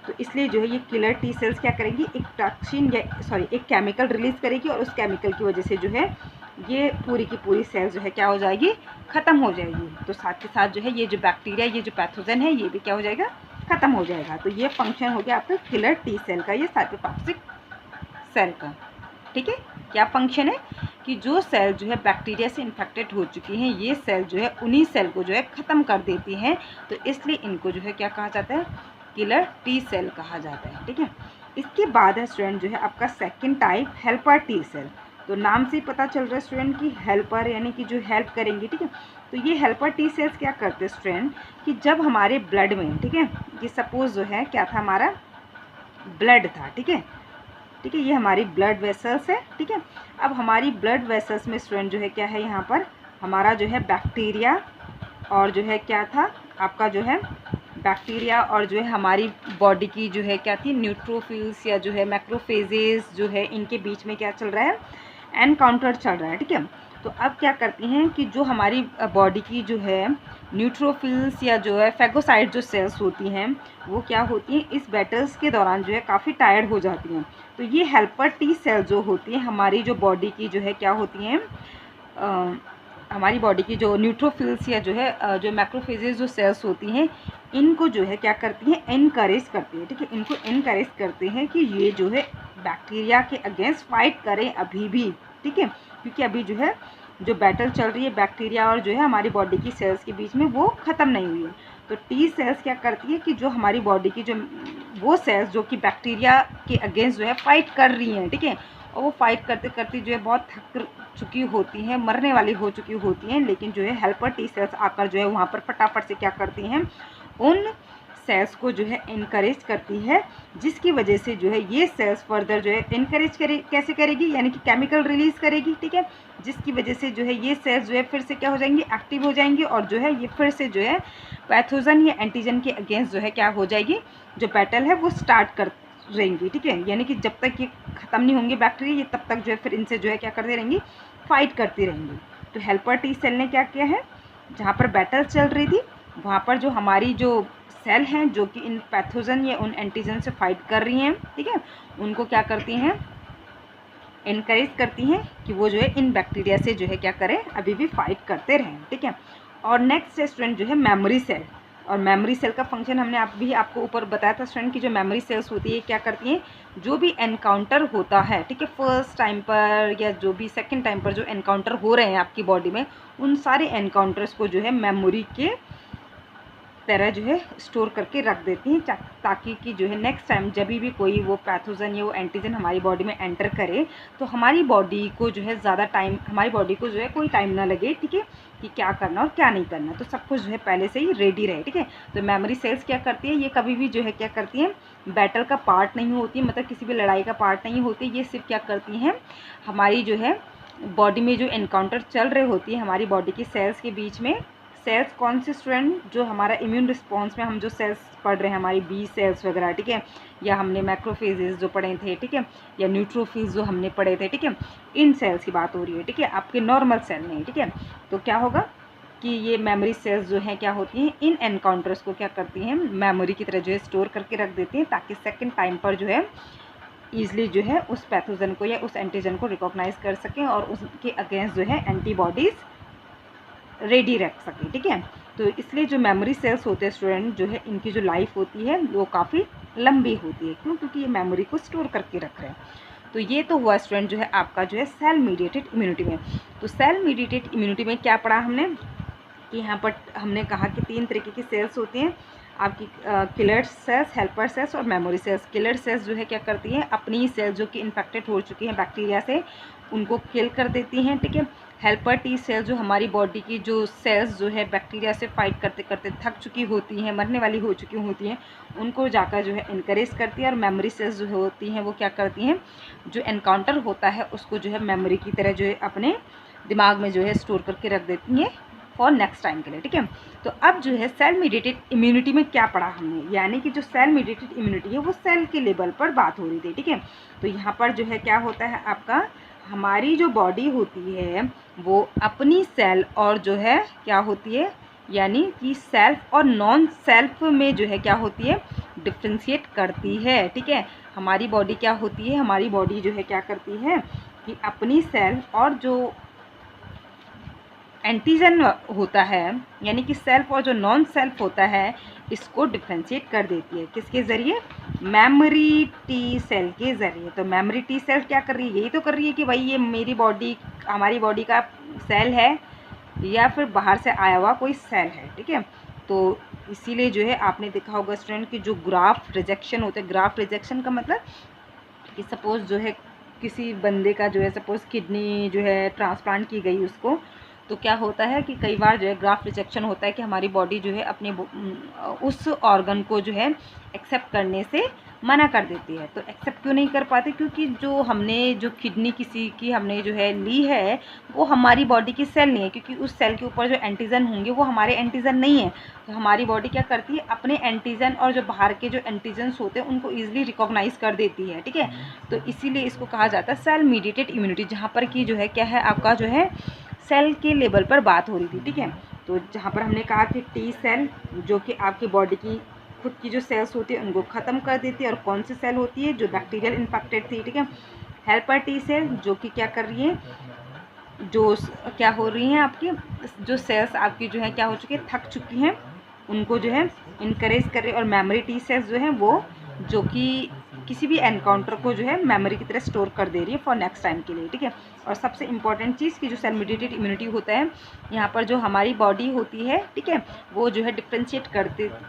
तो इसलिए जो है ये किलर टी सेल्स क्या करेंगी, एक टॉक्सिन या सॉरी एक केमिकल रिलीज़ करेगी, और उस केमिकल की वजह से जो है ये पूरी की पूरी सेल जो है क्या हो जाएगी, ख़त्म हो जाएगी। तो साथ के साथ जो है ये जो बैक्टीरिया, ये जो पैथोजन है, ये भी क्या हो जाएगा, ख़त्म हो जाएगा। तो ये फंक्शन हो गया आपका किलर टी सेल का, ये साइटोटॉक्सिक सेल का। ठीक है, क्या फंक्शन है कि जो सेल जो है बैक्टीरिया से इन्फेक्टेड हो चुकी हैं, ये सेल जो है उन्हीं सेल को जो है ख़त्म कर देती हैं। तो इसलिए इनको जो है क्या कहा जाता है, किलर टी सेल कहा जाता है। ठीक है, इसके बाद है स्टूडेंट जो है आपका second type helper T cell. तो नाम से ही पता चल रहा है स्टूडेंट कि हेल्पर यानी कि जो हेल्प करेंगे। ठीक है, तो ये हेल्पर टी सेल्स क्या करते हैं स्टूडेंट कि जब हमारे ब्लड में, ठीक है, ये सपोज जो है क्या था, हमारा ब्लड था। ठीक है, ठीक है, ये हमारी ब्लड वेसल्स है। ठीक है, अब हमारी ब्लड वेसल्स में स्टूडेंट जो है क्या है, यहाँ पर हमारा जो है बैक्टीरिया और जो है क्या था आपका जो है बैक्टीरिया और जो है हमारी बॉडी की जो है क्या थी, न्यूट्रोफिल्स या जो है मैक्रोफेजेस जो है, इनके बीच में क्या चल रहा है, एनकाउंटर चल रहा है। ठीक है, तो अब क्या करती हैं कि जो हमारी बॉडी की जो है न्यूट्रोफिल्स या जो है फैगोसाइट जो सेल्स होती हैं, वो क्या होती हैं, इस बैटल्स के दौरान जो है काफ़ी टायर्ड हो जाती हैं। तो ये हेल्पर टी सेल जो होती हैं हमारी जो बॉडी की जो है क्या होती हैं, हमारी बॉडी की जो न्यूट्रोफिल्स या जो है जो मैक्रोफेजेस जो सेल्स होती हैं, इनको जो है क्या करती हैं, इनकरेज करती है। ठीक है, इनको इनकरेज करते हैं कि ये जो है बैक्टीरिया के अगेंस्ट फाइट करें अभी भी। ठीक है, क्योंकि अभी जो है जो बैटल चल रही है बैक्टीरिया और जो है हमारी बॉडी की सेल्स के बीच में, वो ख़त्म नहीं हुई है। तो टी सेल्स क्या करती है कि जो हमारी बॉडी की जो वो सेल्स जो कि बैक्टीरिया के अगेंस्ट जो है फाइट कर रही हैं, ठीक है, और वो फाइट करते करते जो है बहुत थक चुकी होती हैं, मरने वाली हो चुकी होती हैं, लेकिन जो है हेल्पर टी सेल्स आकर जो है वहाँ पर फटाफट से क्या करती हैं, उन सेल्स को जो है इनकरेज करती है, जिसकी वजह से जो है ये सेल्स फर्दर जो है इनकरेज कैसे करेगी, यानी कि केमिकल रिलीज़ करेगी। ठीक है, जिसकी वजह से जो है ये सेल्स जो है फिर से क्या हो जाएंगी, एक्टिव हो जाएंगी, और जो है ये फिर से जो है पैथोजन या एंटीजन के अगेंस्ट जो है क्या हो जाएगी, जो बैटल है वो स्टार्ट कर रहेंगी। ठीक है, यानी कि जब तक ये ख़त्म नहीं होंगे बैक्टीरिया, ये तब तक जो है फिर इनसे जो है क्या करती रहेंगी, फाइट करती रहेंगी। तो हेल्पर टी सेल ने क्या किया है, जहाँ पर बैटल चल रही थी वहाँ पर जो हमारी जो सेल हैं जो कि इन पैथोजन या उन एंटीजन से फाइट कर रही हैं, ठीक है, उनको क्या करती हैं, इनकरेज करती हैं कि वो जो है इन बैक्टीरिया से जो है क्या करें, अभी भी फाइट करते रहें। ठीक है, और नेक्स्ट स्टूडेंट जो है मेमोरी सेल। और मेमोरी सेल का फंक्शन हमने आपको ऊपर बताया था स्टूडेंट की जो मेमोरी सेल्स होती है क्या करती हैं, जो भी एनकाउंटर होता है, ठीक है, फर्स्ट टाइम पर या जो भी सेकंड टाइम पर जो एनकाउंटर हो रहे हैं आपकी बॉडी में, उन सारे एनकाउंटर्स को जो है मेमोरी के तरह जो है स्टोर करके रख देती हैं, ताकि कि जो है नेक्स्ट टाइम जब भी कोई वो पैथोजन या वो एंटीजन हमारी बॉडी में एंटर करे, तो हमारी बॉडी को जो है ज़्यादा टाइम, हमारी बॉडी को जो है कोई टाइम ना लगे, ठीक है, कि क्या करना और क्या नहीं करना, तो सब कुछ जो है पहले से ही रेडी रहे। ठीक है, तो मेमोरी सेल्स क्या करती है, ये कभी भी जो है क्या करती हैं, बैटल का पार्ट नहीं होती, मतलब किसी भी लड़ाई का पार्ट नहीं होती, ये सिर्फ क्या करती हैं, हमारी जो है बॉडी में जो एनकाउंटर चल रहे होती है हमारी बॉडी की सेल्स के बीच में। सेल्स कौन से स्टूडेंट, जो हमारा इम्यून रिस्पॉन्स में हम जो सेल्स पढ़ रहे हैं, हमारी बी सेल्स वगैरह, ठीक है, या हमने मैक्रोफेजेस जो पढ़े थे, ठीक है, या न्यूट्रोफिल्स जो हमने पढ़े थे, ठीक है, इन सेल्स की बात हो रही है। ठीक है, आपके नॉर्मल सेल नहीं। ठीक है, तो क्या होगा कि ये मेमोरी सेल्स जो हैं क्या होती हैं, इन एनकाउंटर्स को क्या करती हैं, मेमोरी की तरह जो है स्टोर करके रख देती हैं, ताकि सेकेंड टाइम पर जो है ईजिली जो है उस पैथोजन को या उस एंटीजन को रिकॉग्नाइज कर सकें और उसके अगेंस्ट जो है एंटीबॉडीज़ रेडी रख सके। ठीक है, तो इसलिए जो मेमोरी सेल्स होते हैं स्टूडेंट, जो है इनकी जो लाइफ होती है वो काफ़ी लंबी होती है। क्यों? क्योंकि ये मेमोरी को स्टोर करके रख रहे हैं। तो ये तो हुआ स्टूडेंट जो है आपका जो है सेल मीडिएटेड इम्यूनिटी में। तो सेल मीडिएटेड इम्यूनिटी में क्या पढ़ा हमने, कि यहाँ पर हमने कहा कि 3 तरीके की सेल्स होती हैं आपकी, किलर सेल्स, हेल्पर सेल्स और मेमोरी सेल्स। किलर सेल्स जो है क्या करती हैं, अपनी सेल्स जो कि इन्फेक्टेड हो चुकी हैं बैक्टीरिया से उनको किल कर देती हैं, ठीक है। हेल्पर टी सेल्स जो हमारी बॉडी की जो सेल्स जो है बैक्टीरिया से फाइट करते करते थक चुकी होती हैं, मरने वाली हो चुकी होती हैं, उनको जाकर जो है इनकरेज करती है। और मेमोरी सेल्स जो होती हैं वो क्या करती हैं, जो एनकाउंटर होता है उसको जो है मेमोरी की तरह जो है अपने दिमाग में जो है स्टोर करके रख देती हैं फॉर नेक्स्ट टाइम के लिए, ठीक है। तो अब जो है सेल मीडिएटेड इम्यूनिटी में क्या पढ़ा हमने, यानी कि जो सेल मीडिएटेड इम्यूनिटी है वो सेल के लेवल पर बात हो रही थी, ठीक है। तो यहाँ पर जो है क्या होता है आपका, हमारी जो बॉडी होती है वो अपनी सेल और जो है क्या होती है, यानी कि सेल्फ और नॉन सेल्फ में जो है क्या होती है, डिफ्रेंशिएट करती है, ठीक है। हमारी बॉडी क्या होती है, हमारी बॉडी जो है क्या करती है कि अपनी सेल और जो एंटीजन होता है, यानी कि सेल्फ और जो नॉन सेल्फ होता है, इसको डिफ्रेंशिएट कर देती है। किसके ज़रिए, मेमोरी टी सेल के ज़रिए। तो मेमोरी टी सेल क्या कर रही है, यही तो कर रही है कि भाई ये मेरी बॉडी, हमारी बॉडी का सेल है या फिर बाहर से आया हुआ कोई सेल है, ठीक है। तो इसीलिए जो है आपने देखा होगा स्टूडेंट कि जो ग्राफ्ट रिजेक्शन होते हैं, ग्राफ्ट रिजेक्शन का मतलब कि सपोज़ जो है किसी बंदे का जो है सपोज़ किडनी जो है ट्रांसप्लांट की गई उसको, तो क्या होता है कि कई बार जो है ग्राफ्ट रिजेक्शन होता है कि हमारी बॉडी जो है अपने उस ऑर्गन को जो है एक्सेप्ट करने से मना कर देती है। तो एक्सेप्ट क्यों नहीं कर पाते, क्योंकि जो किडनी किसी की हमने जो है ली है वो हमारी बॉडी की सेल नहीं है, क्योंकि उस सेल के ऊपर जो एंटीजन होंगे वो हमारे एंटीजन नहीं है। तो हमारी बॉडी क्या करती है, अपने एंटीजन और जो बाहर के जो एंटीजन्स होते हैं उनको ईजिली रिकॉग्नाइज कर देती है, ठीक है। तो इसीलिए इसको कहा जाता है सेल मीडिएटेड इम्यूनिटी, जहाँ पर कि जो है क्या है आपका जो है सेल के लेवल पर बात हो रही थी, ठीक है। तो जहाँ पर हमने कहा कि टी सेल जो कि आपकी बॉडी की खुद की जो सेल्स होती है उनको ख़त्म कर देती है, और कौन सी सेल होती है, जो बैक्टीरियल इन्फेक्टेड थी, ठीक है। हेल्पर टी सेल जो कि क्या कर रही है, जो क्या हो रही हैं आपकी जो सेल्स आपकी जो है क्या हो चुकी है, थक चुकी हैं, उनको जो है इनकरेज कर रही है। और मेमोरी टी सेल्स जो हैं वो जो कि किसी भी एनकाउंटर को जो है मेमोरी की तरह स्टोर कर दे रही है फॉर नेक्स्ट टाइम के लिए, ठीक है। और सबसे इंपॉर्टेंट चीज़ कि जो सेल मीडिएटेड इम्यूनिटी होता है, यहाँ पर जो हमारी बॉडी होती है, ठीक है, वो जो है डिफ्रेंशिएट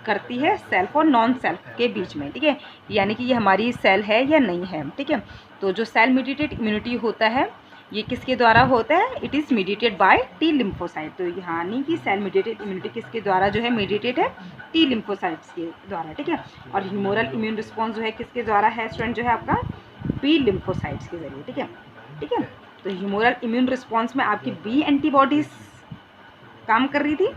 करती है सेल्फ और नॉन सेल्फ के बीच में, ठीक है, यानी कि ये हमारी सेल है या नहीं है, ठीक है। तो जो सेल मीडिएटेड इम्यूनिटी होता है ये किसके द्वारा होता है, it is mediated by T lymphocyte. तो यानी कि सेल मीडिएटेड इम्यूनिटी किसके द्वारा जो है मीडिएटेड है, टी लिम्फोसाइट्स के द्वारा, ठीक है। और ह्यूमोरल इम्यून रिस्पॉन्स जो है किसके द्वारा है स्टूडेंट, जो है आपका बी लिम्फोसाइट्स के जरिए, ठीक है, ठीक है। तो ह्यूमोरल इम्यून रिस्पॉन्स में आपकी बी एंटीबॉडीज काम कर रही थी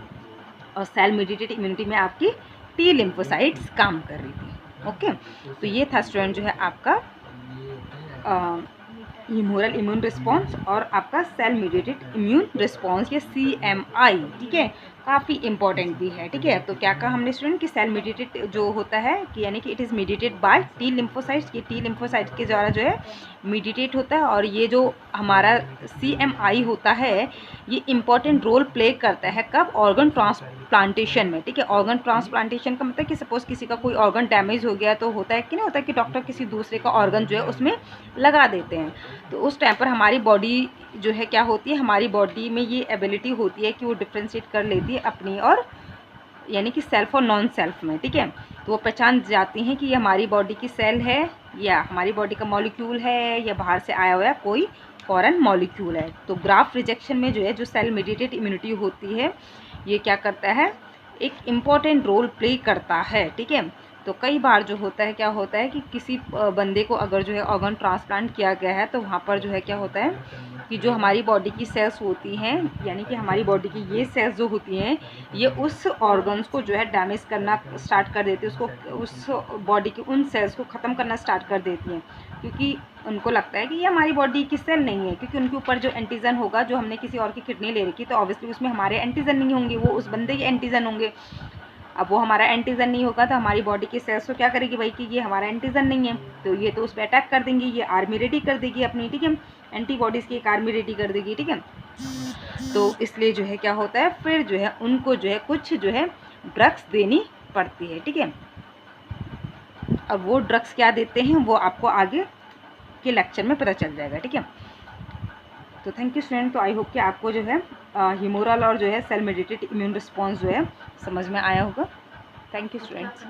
और सेल मीडिएटेड इम्यूनिटी में आपकी टी लिम्फोसाइट्स काम कर रही थी, ओके। तो ये था स्टूडेंट जो है आपका ह्यूमोरल इम्यून रिस्पॉन्स और आपका सेल मीडिएटेड इम्यून रिस्पॉन्स, ये CMI, ठीक है, काफ़ी इंपॉर्टेंट भी है, ठीक है। तो क्या कहा हमने स्टूडेंट कि सेल मीडिएटेड जो होता है कि यानी कि it is mediated by T lymphocytes, कि टी लिम्फोसाइट्स के द्वारा जो है मीडिएटेड होता है। और ये जो हमारा CMI होता है ये इंपॉर्टेंट रोल प्ले करता है कब, ऑर्गन ट्रांसप्लांटेशन में, ठीक है। ऑर्गन ट्रांसप्लांटेशन का मतलब कि सपोज़ किसी का कोई ऑर्गन डैमेज हो गया तो होता है कि नहीं होता है कि डॉक्टर किसी दूसरे का ऑर्गन जो है उसमें लगा देते हैं। तो उस टाइम पर हमारी बॉडी जो है क्या होती है, हमारी बॉडी में ये एबिलिटी होती है कि वो डिफ्रेंशिएट कर लेती है अपनी और यानी कि सेल्फ और नॉन सेल्फ में, ठीक है। तो वो पहचान जाती हैं कि ये हमारी बॉडी की सेल है या हमारी बॉडी का मॉलिक्यूल है या बाहर से आया हुआ कोई फॉरेन मॉलिक्यूल है। तो ग्राफ्ट रिजेक्शन में जो है जो सेल मीडिएटेड इम्यूनिटी होती है ये क्या करता है, एक इम्पॉर्टेंट रोल प्ले करता है, ठीक है। तो कई बार जो होता है क्या होता है कि किसी बंदे को अगर जो है ऑर्गन ट्रांसप्लांट किया गया है तो वहाँ पर जो है क्या होता है कि जो हमारी बॉडी की सेल्स होती हैं, यानी कि हमारी बॉडी की ये सेल्स जो होती हैं ये उस ऑर्गन्स को जो है डैमेज करना स्टार्ट कर देती है, उसको उस बॉडी की उन सेल्स को ख़त्म करना स्टार्ट कर देती हैं, क्योंकि उनको लगता है कि ये हमारी बॉडी की सेल नहीं है, क्योंकि उनके ऊपर जो एंटीजन होगा, जो हमने किसी और की किडनी ले रखी तो ऑब्वियसली उसमें हमारे एंटीजन नहीं होंगे, वो उस बंदे के एंटीजन होंगे। अब वो हमारा एंटीजन नहीं होगा तो हमारी बॉडी की सेल्स तो क्या करेगी भाई कि ये हमारा एंटीजन नहीं है, तो ये तो उस पर अटैक कर देंगी, ये आर्मी रेडी कर देगी अपनी, ठीक है, एंटीबॉडीज़ की एक आर्मी रेडी कर देगी, ठीक है। तो इसलिए जो है क्या होता है फिर जो है उनको जो है कुछ जो है ड्रग्स देनी पड़ती है, ठीक है। अब वो ड्रग्स क्या देते हैं वो आपको आगे के लेक्चर में पता चल जाएगा, ठीक है। तो थैंक यू स्टूडेंट। तो आई होप कि आपको जो है ह्यूमोरल और जो है सेल मेडिएटेड इम्यून रिस्पॉन्स जो है समझ में आया होगा। Thank you students.